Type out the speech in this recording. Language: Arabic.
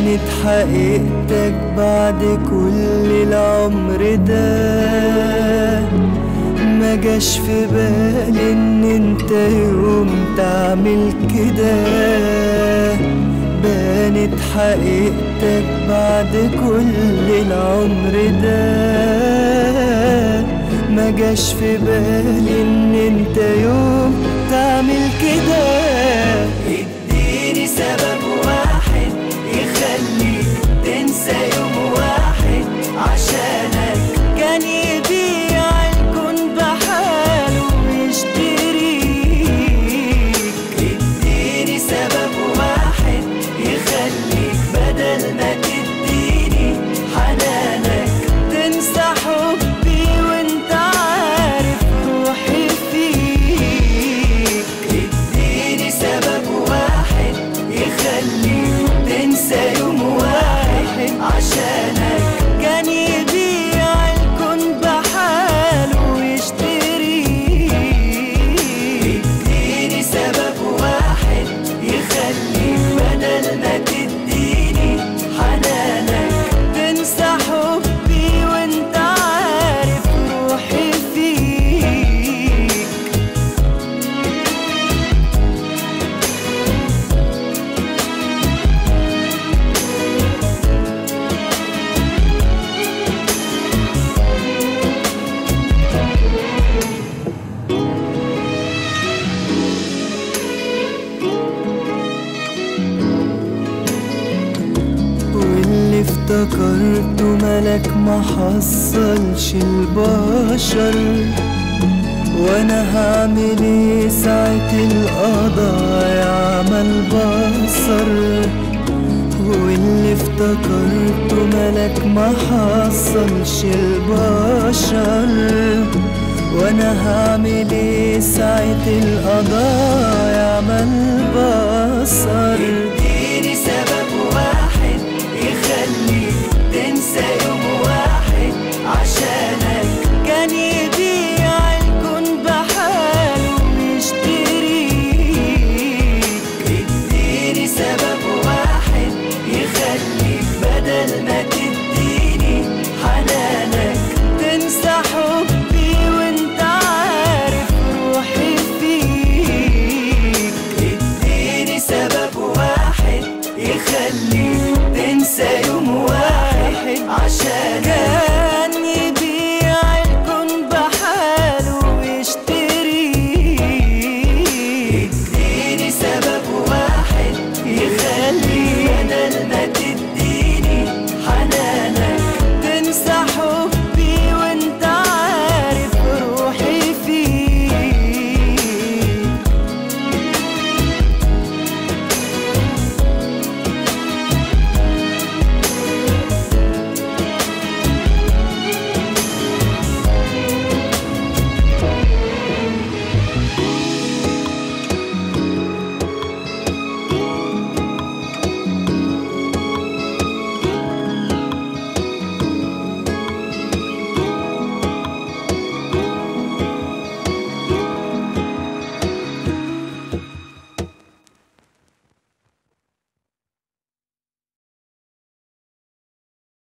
بانت حقيقتك بعد كل العمر ده. ما جاش في بالي ان انت يوم تعمل كده. بانت حقيقتك بعد كل العمر ده. ما جاش في بالي ان انت يوم تعمل كده. اديني سبب واحد يخليك تنسى يوم واحد عشانك كان يبيع الكون بحاله ويشتريك. اديني سبب واحد يخليك بدل ما تديني حنانك تنسى حبي وانت عارف روحي فيك. اديني سبب واحد يخليك تنسى يوم واحد عشانك كان يبيع الكون بحاله ويشتريك. اديني سبب واحد يخليك بدل ما تديني حنانك تنسى حبي وانت عارف روحي فيك. واللي افتكرته ملك ما حصلش البشر. وانا هعمل ايه ساعة القضاء يعمل بصر. واللي افتكرته ملك ما حصلش البشر. وانا هعمل ايه ساعة القضاء يعمل بصر. اديني سبب واحد يخليك تنسى يوم واحد عشانك كان يبيع الكون بحاله ويشتريك. اديني سبب واحد يخليك بدل ما تديني حنانك تنسى حبي وانت عارف روحي فيك. اديني سبب واحد يخليك تنسى يوم واحد عشانك